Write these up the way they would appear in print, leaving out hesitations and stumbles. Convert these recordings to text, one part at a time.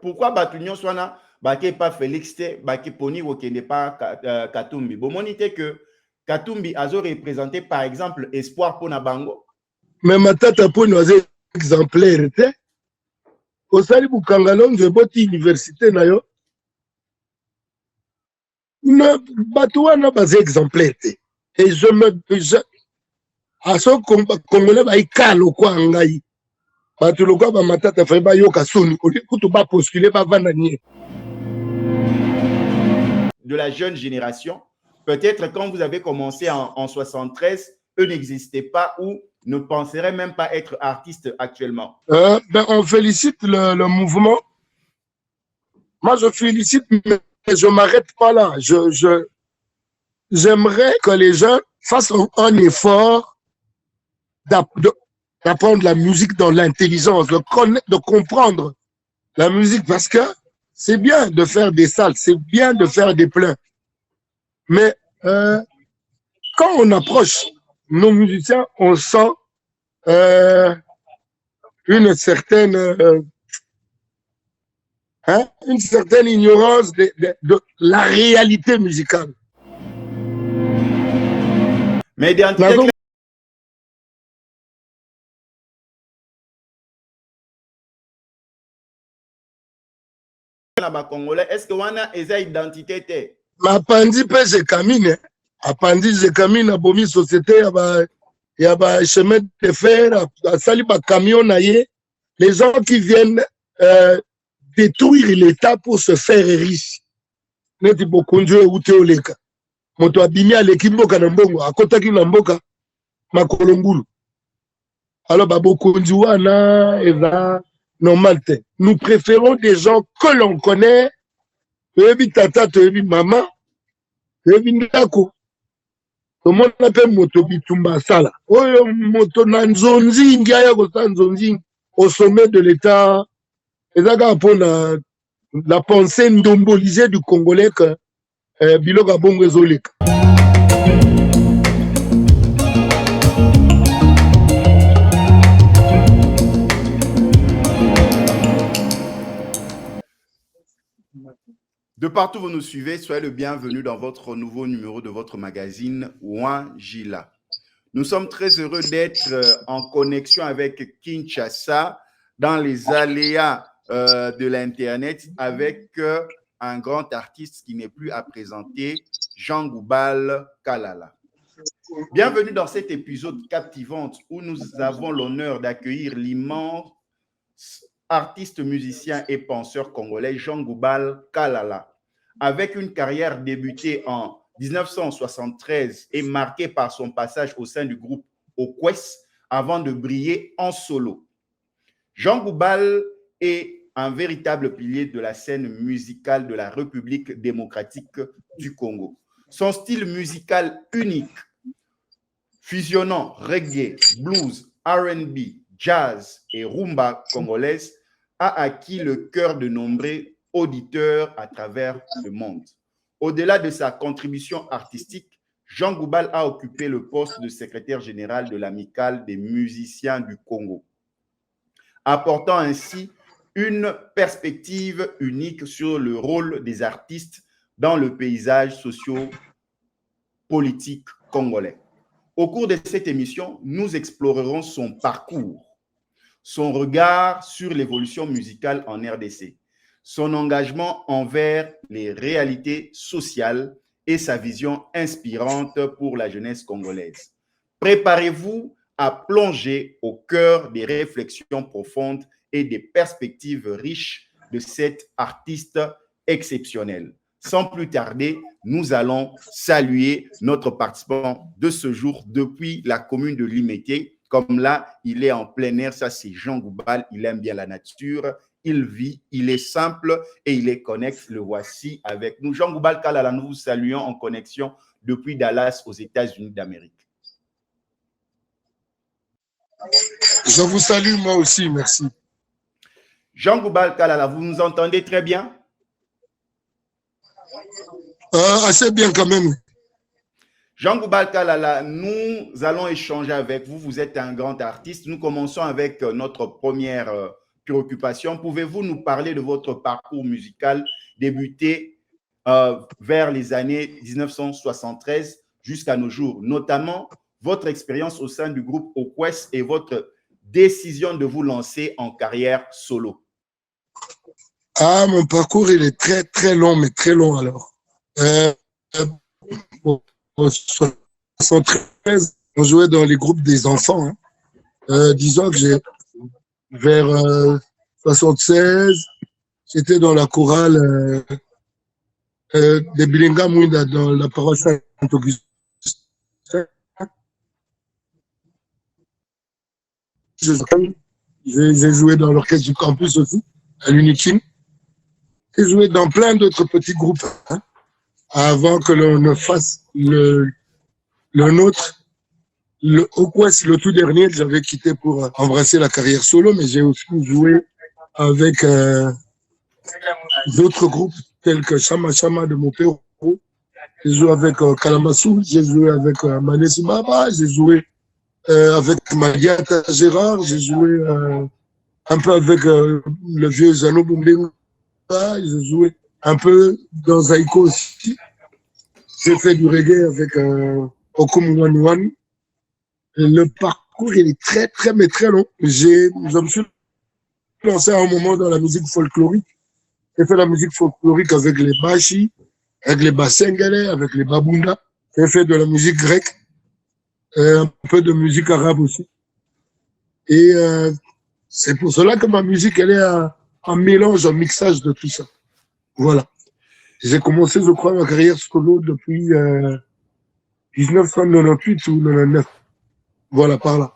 pourquoi Batunion Swana, Baké pas Félix, Baké Poni, ou qui n'est pas Katumbi. Bon, mon idée que Katumbi a représenté par exemple Espoir pour Nabango. Mais Matata Poni was exemplaire, au Sali Bukangalon, je boti université nayo. Ne Batouana bas exemplaire. Et je me. À ce Congolais, il cale au quoi en gaï. Batou le quoi, Matata fait ba yoka soni. Au lieu de pas postuler, pas vananier. De la jeune génération, peut-être quand vous avez commencé en 73, eux n'existaient pas ou ne penseraient même pas être artistes actuellement. Ben, on félicite le mouvement. Moi, je félicite, mais je ne m'arrête pas là. J'aimerais que les gens fassent un effort d'apprendre la musique dans l'intelligence, de comprendre la musique, parce que c'est bien de faire des salles, c'est bien de faire des pleins. Mais quand on approche nos musiciens, on sent une certaine ignorance de la réalité musicale. Mais d'identité Congolais, est-ce que on a une identité? Ma pandi pe je camine. Apandi je camine à bomi société y a ba chemin de fer à sali ba camion naie. Les gens qui viennent détruire l'État pour se faire riche. Neti bokonjo ute oleka. Moto abimi aleki mboka na mbongo akotaki na mboka makolongulu. Alors ba bokonjo wana eza normal te. Nous préférons des gens que l'on connaît. Ebi tata to ebi mama. Ebi ndako. To mona pe moto bitumba sala. Oyo moto na nzonzi ngiaya ko sa nzonzi au sommet de l'État. Ezaka pona la pensée ndombolisée du Congolais que Biloga Bongo ezoleka. De partout où vous nous suivez, soyez le bienvenu dans votre nouveau numéro de votre magazine Ouan Jila. Nous sommes très heureux d'être en connexion avec Kinshasa dans les aléas de l'Internet avec un grand artiste qui n'est plus à présenter, Jean Goubal Kalala. Bienvenue dans cet épisode captivant où nous avons l'honneur d'accueillir l'immense artiste, musicien et penseur congolais Jean Goubal Kalala. Avec une carrière débutée en 1973 et marquée par son passage au sein du groupe Okwes avant de briller en solo. Jean Goubal est un véritable pilier de la scène musicale de la République démocratique du Congo. Son style musical unique, fusionnant reggae, blues, R&B, jazz et rumba congolaise, a acquis le cœur de nombreux auditeurs à travers le monde. Au-delà de sa contribution artistique, Jean Goubal a occupé le poste de secrétaire général de l'Amicale des musiciens du Congo, apportant ainsi une perspective unique sur le rôle des artistes dans le paysage socio-politique congolais. Au cours de cette émission, nous explorerons son parcours, son regard sur l'évolution musicale en RDC, son engagement envers les réalités sociales et sa vision inspirante pour la jeunesse congolaise. Préparez-vous à plonger au cœur des réflexions profondes et des perspectives riches de cet artiste exceptionnel. Sans plus tarder, nous allons saluer notre participant de ce jour depuis la commune de Limete. Comme là, il est en plein air, ça c'est Jean Goubal, il aime bien la nature, il vit, il est simple et il est connecté. Le voici avec nous. Jean Goubal Kalala, nous vous saluons en connexion depuis Dallas aux États-Unis d'Amérique. Je vous salue moi aussi, merci. Jean Goubal Kalala, vous nous entendez très bien? Assez bien quand même. Jean Goubal Kalala, nous allons échanger avec vous. Vous êtes un grand artiste. Nous commençons avec notre première préoccupations. Pouvez-vous nous parler de votre parcours musical débuté vers les années 1973 jusqu'à nos jours, notamment votre expérience au sein du groupe Okwes et votre décision de vous lancer en carrière solo? Ah, mon parcours, il est très, très long, mais très long alors. En 73, on jouait dans les groupes des enfants. Disons que j'ai, vers 76, j'étais dans la chorale de Bilinga Mouinda, dans la paroisse Saint-Augustin. J'ai joué dans l'orchestre du campus aussi, à l'Unikin. J'ai joué dans plein d'autres petits groupes avant que l'on ne fasse le nôtre. Le Okwes, le tout dernier, j'avais quitté pour embrasser la carrière solo, mais j'ai aussi joué avec d'autres groupes tels que Chama Chama de Mopero. J'ai joué avec Kalamassou, j'ai joué avec Manesi Baba, j'ai joué avec Magiata Gérard, j'ai joué un peu avec le vieux Zano Bumbenga, j'ai joué un peu dans Zaiko aussi. J'ai fait du reggae avec Okum Wanwan. Le parcours, il est très, très, mais très long. Je me suis lancé à un moment dans la musique folklorique. J'ai fait la musique folklorique avec les Bashi, avec les Basengele, avec les Babunda. J'ai fait de la musique grecque, un peu de musique arabe aussi. Et c'est pour cela que ma musique, elle est un mélange, un mixage de tout ça. Voilà. J'ai commencé, je crois, ma carrière solo depuis 1998 ou 1999. Voilà, par là.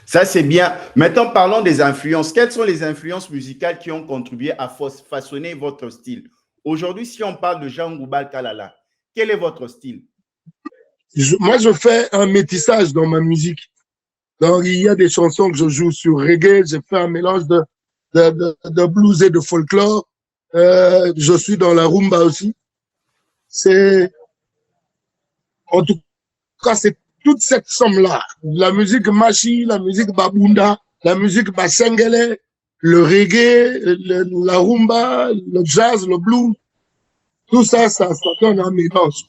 Ça, c'est bien. Maintenant, parlons des influences. Quelles sont les influences musicales qui ont contribué à façonner votre style? Aujourd'hui, si on parle de Jean Goubal Kalala, quel est votre style? Moi, je fais un métissage dans ma musique. Donc, il y a des chansons que je joue sur reggae. J'ai fait un mélange de blues et de folklore. Je suis dans la rumba aussi. En tout cas, c'est toute cette somme-là. La musique Machi, la musique Babunda, la musique Basengele, le reggae, la rumba, le jazz, le blues. Tout ça, ça donne un mélange.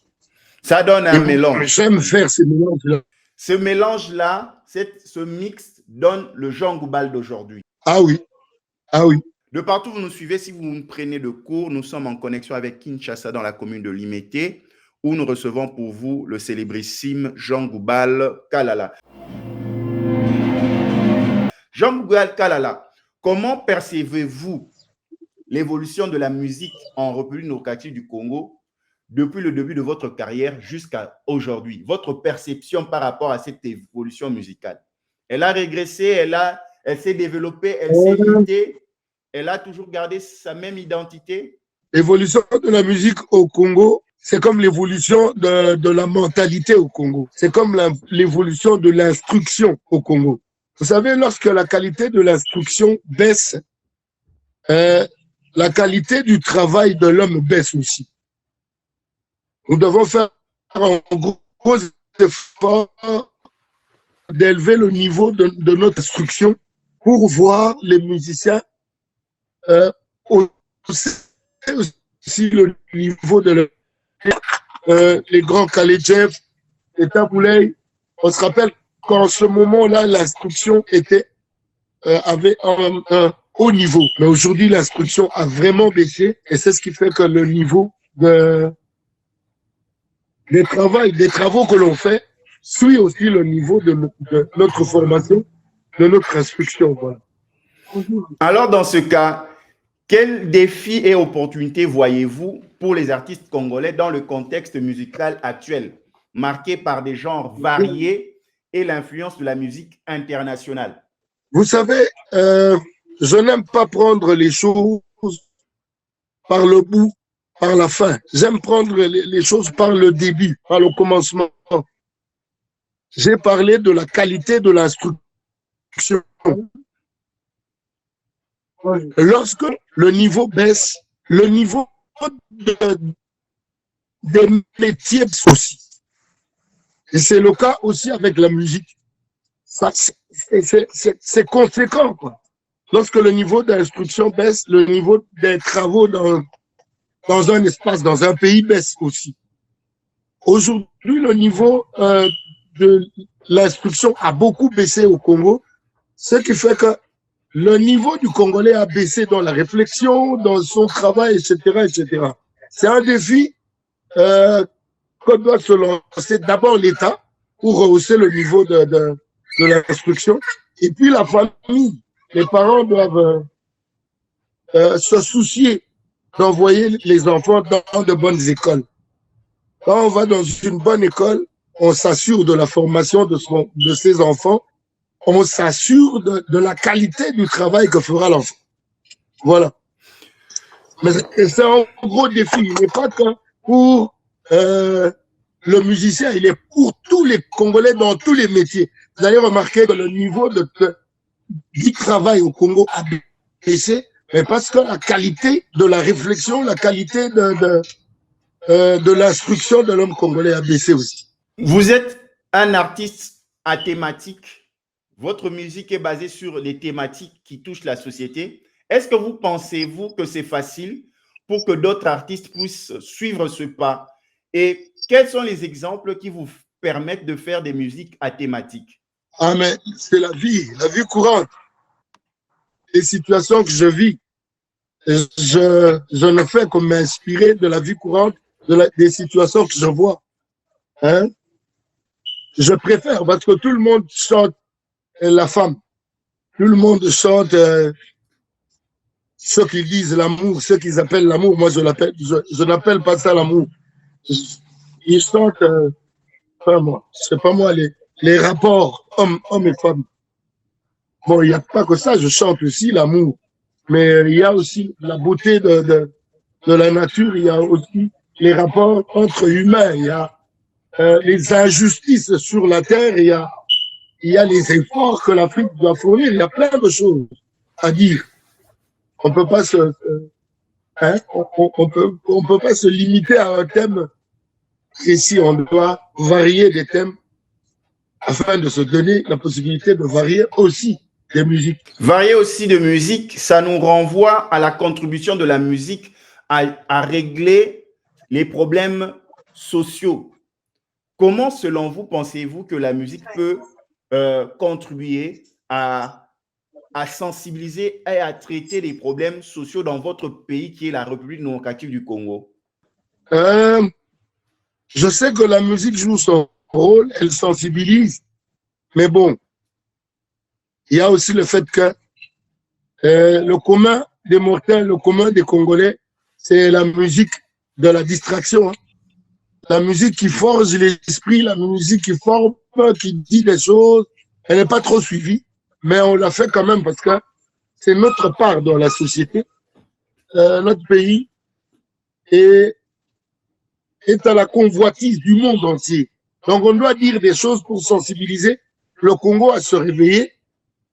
Ça donne un mélange. J'aime faire ces mélanges-là. Ce mélange-là, ce mix donne le Jean Goubal d'aujourd'hui. Ah oui, ah oui. De partout où vous nous suivez, si vous nous prenez de cours, nous sommes en connexion avec Kinshasa dans la commune de Limete, où nous recevons pour vous le célébrissime Jean Goubal Kalala. Jean Goubal Kalala, comment percevez-vous l'évolution de la musique en République démocratique du Congo depuis le début de votre carrière jusqu'à aujourd'hui? Votre perception par rapport à cette évolution musicale? Elle a régressé, elle s'est développée, elle s'est limitée, elle a toujours gardé sa même identité? L'évolution de la musique au Congo, c'est comme l'évolution de la mentalité au Congo. C'est comme l'évolution de l'instruction au Congo. Vous savez, lorsque la qualité de l'instruction baisse, la qualité du travail de l'homme baisse aussi. Nous devons faire un gros effort d'élever le niveau de notre instruction pour voir les musiciens aussi le niveau de les grands Kalejev, les Taboulay. On se rappelle qu'en ce moment-là, l'instruction avait un haut niveau. Mais aujourd'hui, l'instruction a vraiment baissé et c'est ce qui fait que le niveau des travaux que l'on fait suit aussi le niveau de notre formation, de notre instruction. Voilà. Alors, dans ce cas, quels défis et opportunités voyez-vous pour les artistes congolais dans le contexte musical actuel, marqué par des genres variés et l'influence de la musique internationale? Vous savez, je n'aime pas prendre les choses par le bout, par la fin. J'aime prendre les choses par le début, par le commencement. J'ai parlé de la qualité de l'instruction. Lorsque le niveau baisse, le niveau des métiers aussi. Et c'est le cas aussi avec la musique. C'est conséquent, quoi. lorsque le niveau d'instruction baisse, le niveau des travaux dans un espace, dans un pays baisse aussi. Aujourd'hui, le niveau de l'instruction a beaucoup baissé au Congo, ce qui fait que le niveau du Congolais a baissé dans la réflexion, dans son travail, etc., etc. C'est un défi que doit se lancer d'abord l'État pour rehausser le niveau de l'instruction. Et puis la famille, les parents doivent se soucier d'envoyer les enfants dans de bonnes écoles. Quand on va dans une bonne école, on s'assure de la formation de ses enfants, on s'assure de la qualité du travail que fera l'enfant. Voilà. Mais c'est un gros défi. Il n'est pas que pour le musicien, il est pour tous les Congolais dans tous les métiers. Vous allez remarquer que le niveau du travail au Congo a baissé, mais parce que la qualité de la réflexion, la qualité de l'instruction de l'homme congolais a baissé aussi. Vous êtes un artiste à thématique. Votre musique est basée sur les thématiques qui touchent la société. Est-ce que vous pensez-vous que c'est facile pour que d'autres artistes puissent suivre ce pas? Et quels sont les exemples qui vous permettent de faire des musiques à thématique? Ah, mais c'est la vie courante. Les situations que je vis, je ne fais que m'inspirer de la vie courante, des situations que je vois. Hein? Je préfère, parce que tout le monde chante la femme. Tout le monde chante ce qu'ils disent l'amour, ce qu'ils appellent l'amour. Moi, je n'appelle pas ça l'amour. Ils chantent, enfin moi, c'est pas moi, les rapports hommes et femmes. Bon, il n'y a pas que ça, je chante aussi l'amour. Mais il y a aussi la beauté de la nature, il y a aussi les rapports entre humains, il y a les injustices sur la terre, il y a les efforts que l'Afrique doit fournir, il y a plein de choses à dire. On peut pas on peut pas se limiter à un thème précis, on doit varier des thèmes afin de se donner la possibilité de varier aussi des musiques. Varier aussi de musique, ça nous renvoie à la contribution de la musique à régler les problèmes sociaux. Comment, selon vous, pensez-vous que la musique peut contribuer à sensibiliser et à traiter les problèmes sociaux dans votre pays qui est la République démocratique du Congo? Je sais que la musique joue son rôle, elle sensibilise, mais bon, il y a aussi le fait que le commun des mortels, le commun des Congolais, c'est la musique de la distraction. Hein. La musique qui forge l'esprit, la musique qui forme, qui dit des choses, elle n'est pas trop suivie, mais on l'a fait quand même parce que c'est notre part dans la société. Notre pays est à la convoitise du monde entier. Donc on doit dire des choses pour sensibiliser le Congo à se réveiller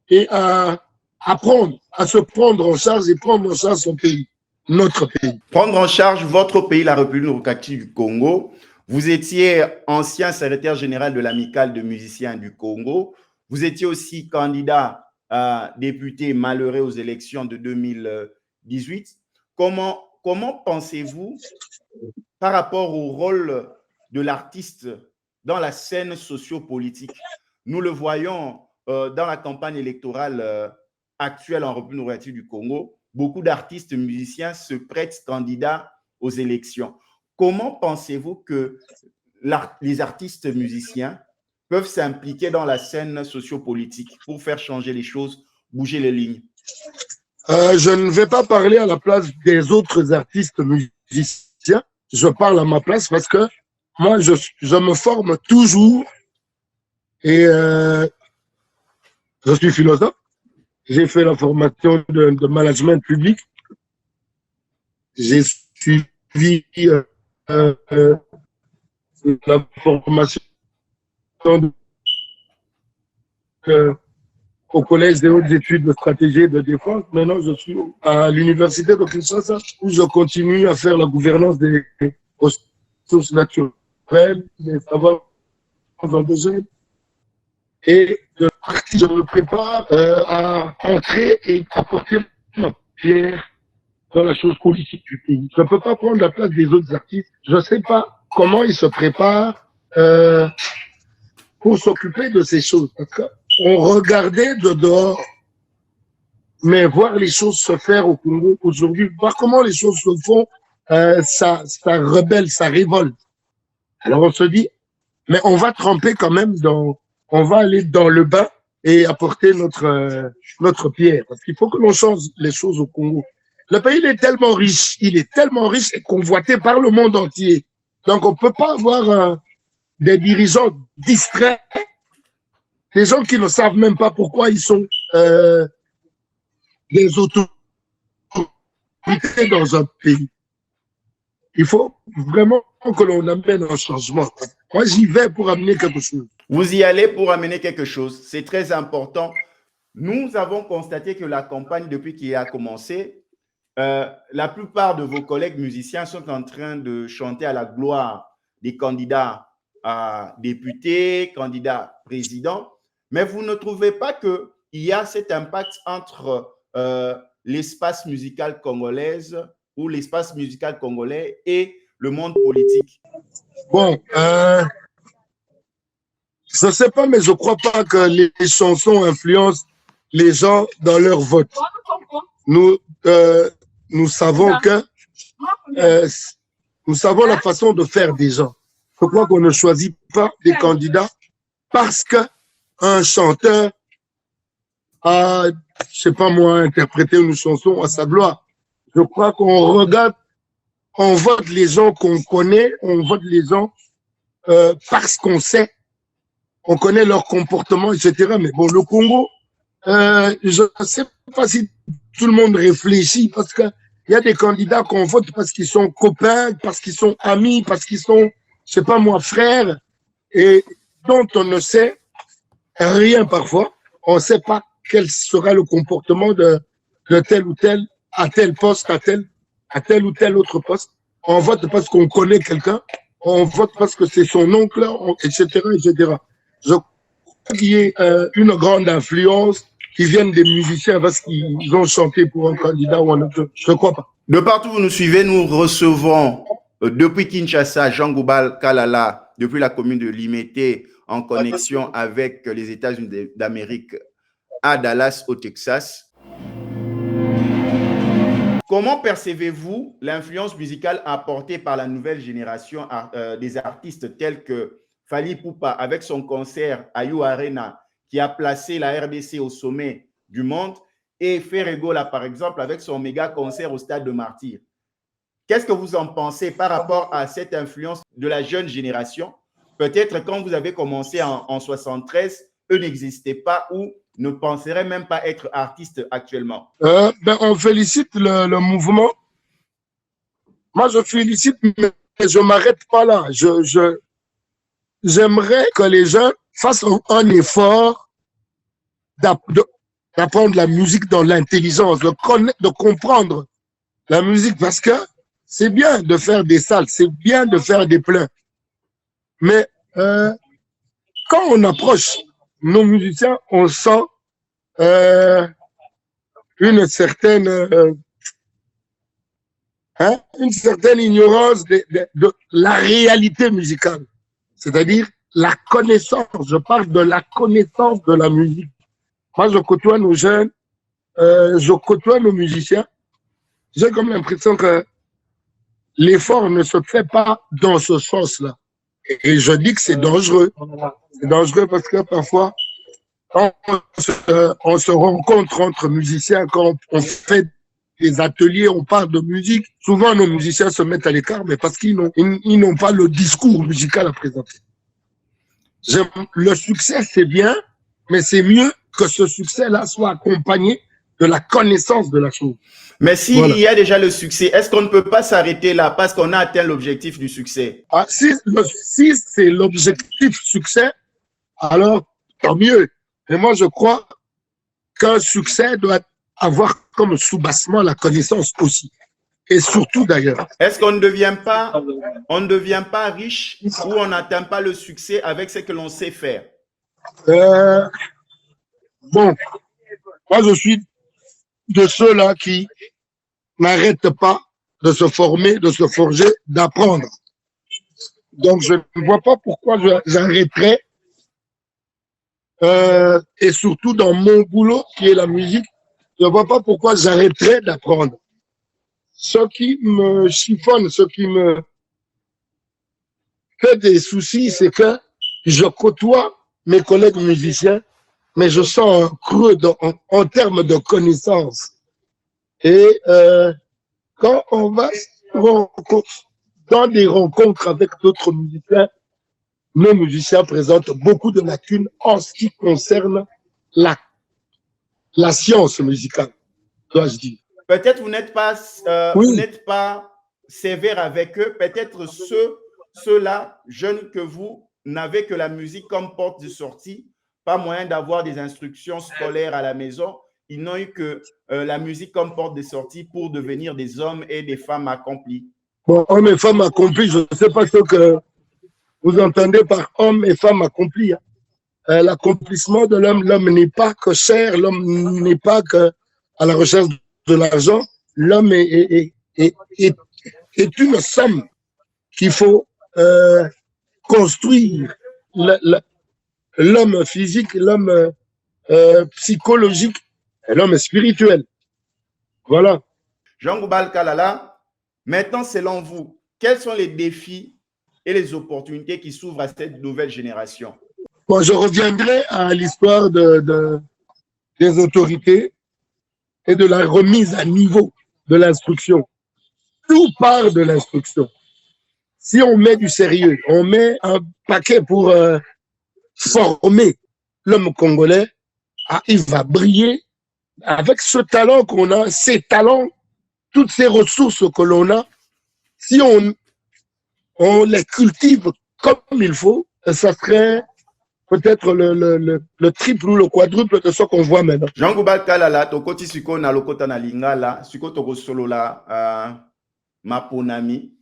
et à apprendre, à se prendre en charge et prendre en charge son pays, notre pays. Prendre en charge votre pays, la République démocratique du Congo. Vous étiez ancien secrétaire général de l'Amicale de musiciens du Congo. Vous étiez aussi candidat à député malheureux aux élections de 2018. Comment pensez-vous, par rapport au rôle de l'artiste dans la scène sociopolitique? Nous le voyons dans la campagne électorale actuelle en République démocratique du Congo. Beaucoup d'artistes musiciens se prêtent candidats aux élections. Comment pensez-vous que les artistes musiciens peuvent s'impliquer dans la scène sociopolitique pour faire changer les choses, bouger les lignes? Je ne vais pas parler à la place des autres artistes musiciens. Je parle à ma place parce que moi, je me forme toujours et je suis philosophe. J'ai fait la formation de management public. J'ai suivi la formation au collège des hautes études de stratégie et de défense. Maintenant, je suis à l'université de Kinshasa où je continue à faire la gouvernance des ressources naturelles, des savoirs endogènes et de artiste, je me prépare à entrer et apporter ma pierre dans la chose politique du pays. Je ne peux pas prendre la place des autres artistes. Je ne sais pas comment ils se préparent pour s'occuper de ces choses. Parce qu'on regardait de dehors, mais voir les choses se faire au Congo aujourd'hui, voir comment les choses se font, ça rebelle, ça révolte. Alors on se dit, mais on va tremper quand même on va aller dans le bain et apporter notre pierre. Parce qu'il faut que l'on change les choses au Congo. Le pays il est tellement riche et convoité par le monde entier. Donc on peut pas avoir des dirigeants distraits, des gens qui ne savent même pas pourquoi ils sont des autorités dans un pays. Il faut vraiment que l'on amène un changement. Moi, j'y vais pour amener quelque chose. Vous y allez pour amener quelque chose. C'est très important. Nous avons constaté que la campagne, depuis qu'il a commencé, la plupart de vos collègues musiciens sont en train de chanter à la gloire des candidats à députés, candidats présidents, mais vous ne trouvez pas qu'il y a cet impact entre l'espace musical congolaise ou l'espace musical congolais et le monde politique? Bon, je ne sais pas, mais je ne crois pas que les chansons influencent les gens dans leur vote. Nous savons que nous savons la façon de faire des gens. Je crois qu'on ne choisit pas des candidats parce qu'un chanteur a, je sais pas moi, interprété une chanson à sa gloire. Je crois qu'on regarde, on vote les gens qu'on connaît, on vote les gens parce qu'on sait, on connaît leur comportement, etc. Mais bon, le Congo, je ne sais pas si tout le monde réfléchit parce qu'il y a des candidats qu'on vote parce qu'ils sont copains, parce qu'ils sont amis, parce qu'ils sont, je sais pas moi, frères, et dont on ne sait rien parfois. On ne sait pas quel sera le comportement de tel ou tel, à tel poste, à tel ou tel autre poste. On vote parce qu'on connaît quelqu'un, on vote parce que c'est son oncle, etc., etc. Je crois qu'il y ait une grande influence qui vienne des musiciens parce qu'ils ont chanté pour un candidat ou un autre. Je ne crois pas. De partout où vous nous suivez, nous recevons depuis Kinshasa, Jean Goubal Kalala, depuis la commune de Limete, en connexion avec les États-Unis d'Amérique à Dallas, au Texas. Comment percevez-vous l'influence musicale apportée par la nouvelle génération des artistes tels que Fally Ipupa avec son concert à You Arena qui a placé la RDC au sommet du monde, et Ferregola par exemple avec son méga concert au Stade de Martyrs? Qu'est-ce que vous en pensez par rapport à cette influence de la jeune génération? Peut-être quand vous avez commencé en 73, eux n'existaient pas ou ne penseraient même pas être artistes actuellement. On félicite le mouvement. Moi, je félicite, mais je ne m'arrête pas là. J'aimerais que les gens fassent un effort d'apprendre la musique dans l'intelligence, de comprendre la musique, parce que c'est bien de faire des salles, c'est bien de faire des pleins. Mais quand on approche nos musiciens, on sent une certaine ignorance de la réalité musicale. C'est-à-dire la connaissance, je parle de la connaissance de la musique. Moi, je côtoie nos jeunes, je côtoie nos musiciens. J'ai comme l'impression que l'effort ne se fait pas dans ce sens-là. Et je dis que c'est dangereux. C'est dangereux parce que parfois, quand on se rencontre entre musiciens, quand on fait des ateliers, on parle de musique, souvent nos musiciens se mettent à l'écart, mais parce qu'ils n'ont pas le discours musical à présenter. Le succès, c'est bien, mais c'est mieux que ce succès-là soit accompagné de la connaissance de la chose. Mais s'il y a déjà le succès, est-ce qu'on ne peut pas s'arrêter là parce qu'on a atteint l'objectif du succès? Si c'est l'objectif succès, alors tant mieux. Mais moi, je crois qu'un succès doit avoir comme sous-bassement la connaissance aussi. Et surtout d'ailleurs. Est-ce qu'on ne devient pas riche ou on n'atteint pas le succès avec ce que l'on sait faire? Bon, moi je suis de ceux-là qui n'arrêtent pas de se former, de se forger, d'apprendre. Donc je ne vois pas pourquoi j'arrêterais, et surtout dans mon boulot qui est la musique, je ne vois pas pourquoi j'arrêterais d'apprendre. Ce qui me chiffonne, ce qui me fait des soucis, c'est que je côtoie mes collègues musiciens, mais je sens un creux en termes de connaissances. Et quand on va dans des rencontres avec d'autres musiciens, nos musiciens présentent beaucoup de lacunes en ce qui concerne la science musicale, dois-je dire. Peut-être vous n'êtes pas, Oui. vous n'êtes pas sévère avec eux. Peut-être ceux-là, jeunes que vous, n'avaient que la musique comme porte de sortie, pas moyen d'avoir des instructions scolaires à la maison. Ils n'ont eu que la musique comme porte de sortie pour devenir des hommes et des femmes accomplis. Bon, hommes et femmes accomplis, je ne sais pas ce que vous entendez par hommes et femmes accomplis. L'accomplissement de l'homme, l'homme n'est pas que chair, l'homme n'est pas que à la recherche de l'argent. L'homme est une somme qu'il faut construire. L'homme physique, l'homme psychologique, et l'homme spirituel. Voilà. Jean Goubal Kalala, maintenant, selon vous, quels sont les défis et les opportunités qui s'ouvrent à cette nouvelle génération? Bon, je reviendrai à l'histoire des autorités et de la remise à niveau de l'instruction. Tout part de l'instruction. Si on met du sérieux, on met un paquet pour former l'homme congolais, il va briller avec ce talent qu'on a, ces talents, toutes ces ressources que l'on a. Si on les cultive comme il faut, ça serait peut-être le triple ou le quadruple de ce qu'on voit maintenant. Jean Goubal Kalala, tokoti siko na lokota na lingala, siko toko solola maponami.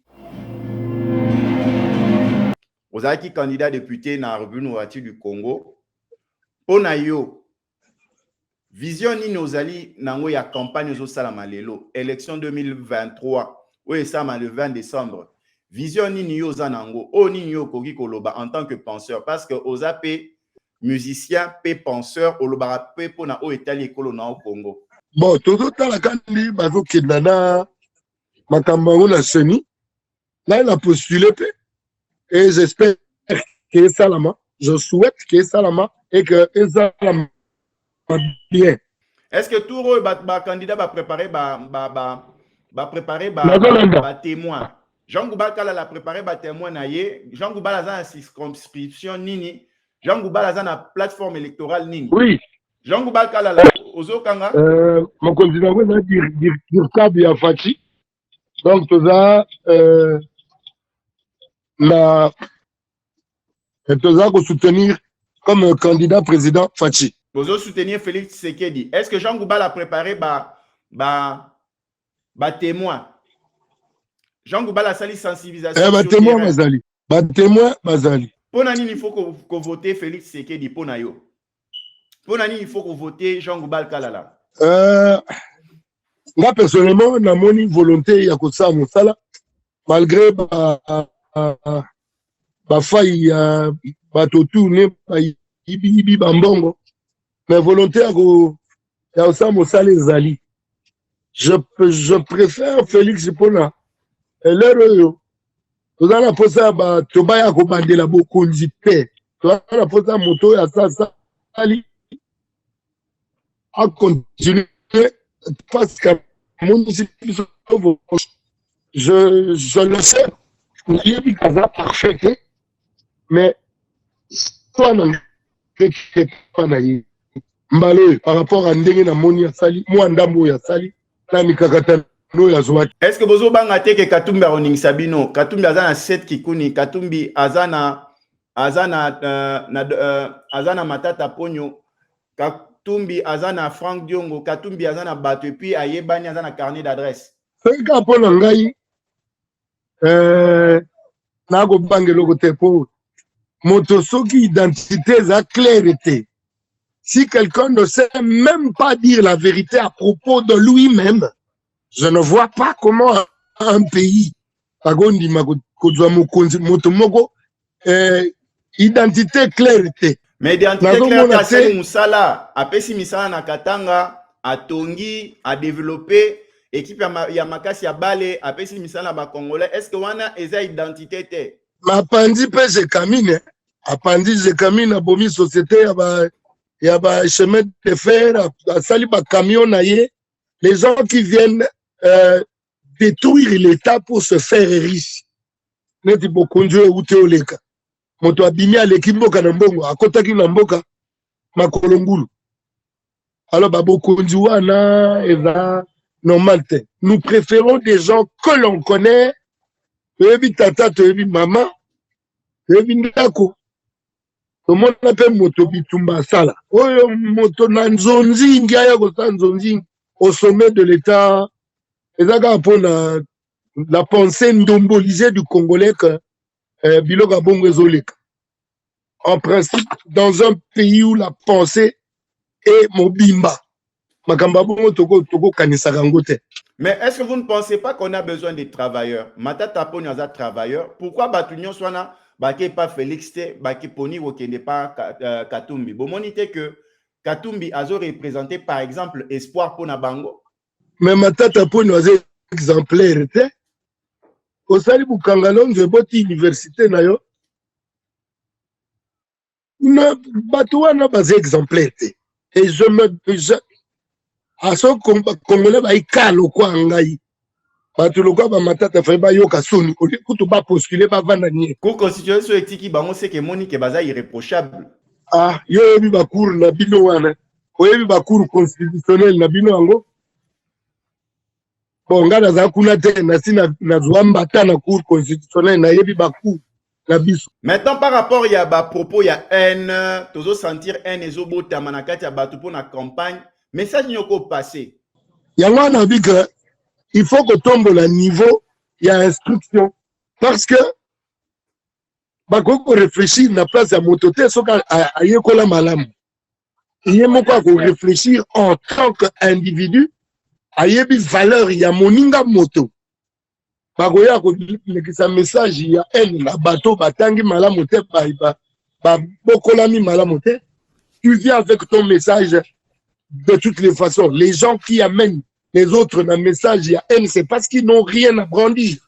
Ozaki candidat député na Revenu Wati du Congo. Pona yo, vision nini ozali nango ya campagne zo salama lelo, élection 2023, oye sama le 20 décembre. Vision nini yo zanango, o nini yo koki koloba en tant que penseur, parce que oza pe musicien, pe penseur, olobara pe pona o etali ekolo na au Congo. Bon, tout la kandi bazo kidana makambango na seni. Là, il a postulé et j'espère que Salama, je souhaite que Salama et que Salama bien. Est-ce que tout le candidat va préparer témoin? Jean Goubal Kalala a préparé un témoin. Jean Goubal a une circonscription nini. Jean Goubal a une plateforme électorale nini. Oui. Jean Goubal Kalala, Ozokanga. Mon candidat va dire Kabi Afati. Donc, tout ça, pour soutenir comme candidat président Fachi. Vous soutenir Félix Tshisekedi. Est-ce que Jean Goubal a préparé témoin? Jean Goubal a sali sensibilisation. Témoin Bazali. Témoin Bazali. Pour nani, il faut qu'on vote Félix Tshisekedi pour nayo. Pour nani, il faut qu'on vote Jean Goubal Kalala. Moi, personnellement, na moni volonté ya kosa mosala malgré faille bato tourner ibi bambongo, mais volonté ya kosa mosala ezali. Je préfère Félix Pona. L'heure toza na posa ba tobaya ko bandela bokonzi pe. Toza na posa moto ya sasa ali a continuer parce que je le sais, il est parfait, mais toi, par rapport à Ndenge Moni Sali, moi, Ndambo ya Sali, est-ce que vous avez que Katumbi a Roning Sabino, Katumbi Azana 7 Kikuni, Katumbi Azana Matata Ponyo, Katumbi Azana Frank Diongo, Katumbi Azana Bato, et puis Ayebani Azana carnet d'adresse. C'est qu'à Ponangaï, Nago Bangelo Tepo, Motosoki identité, sa clarité. si quelqu'un ne sait même pas dire la vérité à propos de lui-même, je ne vois pas comment un pays identité claire. Mais identité claire, Kasseli Moussala, apesi misala na Katanga, a tongi, a développé, équipe ya makasi ya bale, apesi misala ba Congolais. Est-ce que wana eza identité te? Ma pandi pe je camine, apandi je camine a bomi société ya ba chemin de fer, a sali ba camion na ye, les gens qui viennent détruire l'État pour se faire riche. Neti bokonjo e ute oleka. Moto abimi aleki mboka na mbongo, akotaki na mboka makolo ngulu. Alors babokonzi wana eza normal te. Nous préférons des gens que l'on connaît, toyebi tata, toyebi mama, toyebi ndako. Tomona pe moto bitumba sala. Oyo moto na nzonzi ngiaya kosa nzonzi au sommet de l'État. Ezaka pona la pensée ndombolisée du Congolais que Biloga Bongo ezoleka. En principe, dans un pays où la pensée est mobimba, makamba bongo toko kanisaka ngo te. Mais est-ce que vous ne pensez pas qu'on a besoin des travailleurs? Matata poni aza travailleurs. Pourquoi Batunyon Swana Bake pas Félix te, Bake Poni Wokende pas Katumbi? Bomoni te que Katumbi a représenté par exemple espoir pour Nabango. Mais Matata poni aza exemplaire te. Osali Bukangalonze boti université na yo. Na bato na base exemplaire te. Et à ce Congolais ba ikalo kwa ngai. Bato lokwa ba Matata fa ba yoka soni kutu ba postuler ba vanda nie. Ko constitution etiki bango c'est que Monique baza irréprochable. Ah, yo yebi ba cour na bino wana. Oyebi ba cour constitutionnel na bino ango. Bon, ngana za kuna te na sina na zwambata na cour constitutionnelle na yebi ba cour na biso. Maintenant par rapport ya ba propos ya haine, tozo sentir haine ezobota manakati ya batu pour na campagne, message nyoko passé. Yango na bika il faut que tombe le niveau ya instruction parce que ba ko réfléchir na place ya mototé soka ayekola malamu. Yemo ko réfléchir en tant qu'individu. Ayebi valeur ya moninga moto. Bagoya ko lekisa message ya haine na bato batangi malamu te ba bokolami malamu te. Tu viens avec ton message de toutes les façons. Les gens qui amènent les autres dans le message ya haine, c'est parce qu'ils n'ont rien à brandir.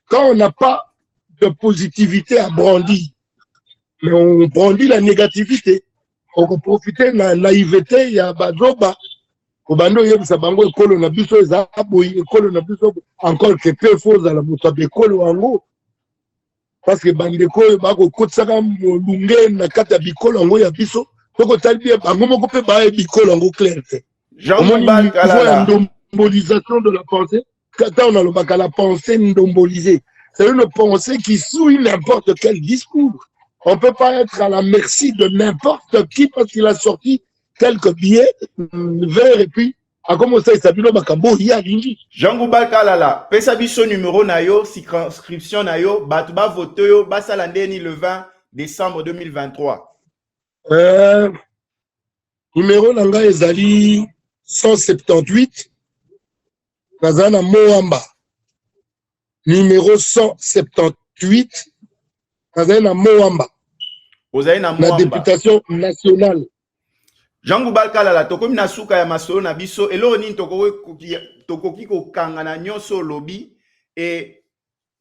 Quand on n'a pas de positivité à brandir, mais on brandit la négativité. On peut profiter de la naïveté ya bazoba. Kobando yebisa bango ekolo na biso eza boyi ekolo na biso encore que peu faux à la motabe ekolo wango parce que bandeko bako kotsaka molunge na kata bikolo wango ya biso toko tali bango moko pe ba bikolo wango clair te. Jean-Mouba Kalala, ndombolisation de la pensée. Quand on a le la pensée ndombolisée, c'est une pensée qui souille n'importe quel discours. On ne peut pas être à la merci de n'importe qui parce qu'il a sorti quelques billets verts et puis a commencé à s'habiller makambo ya lingi. Jean-Mouba Kalala, pesa biso numéro na yo, circonscription na yo, batu ba vote yo, basala ndeni le 20 décembre 2023. Numéro nanga ezali 178 Kazana Moamba. Numéro 178 Kazana Moamba. Ozaina La Moamba. députation nationale. Jean-Mouba Kalala, tokomi na suka ya masolo na biso, elo nini tokoki kokanga na nyonso lobby, et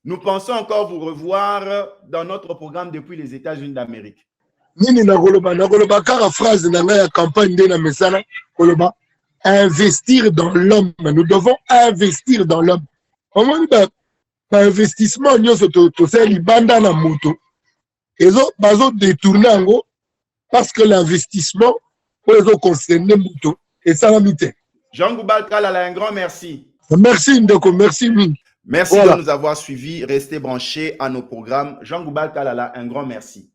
nous pensons encore vous revoir dans notre programme depuis les États-Unis d'Amérique. Nini nakoloba kaka phrase na ngai ya campagne de na mesana koloba investir dans l'homme. Nous devons investir dans l'homme. Comment ba investissement nyonso to seli banda na moto. Ezo bazo détourner ango parce que l'investissement pour concerner moto et ça la mité. Jean-Mouba Kalala, un grand merci. Merci Ndeko, merci. Merci de nous avoir suivis. Restez branchés à nos programmes. Jean-Mouba Kalala, un grand merci.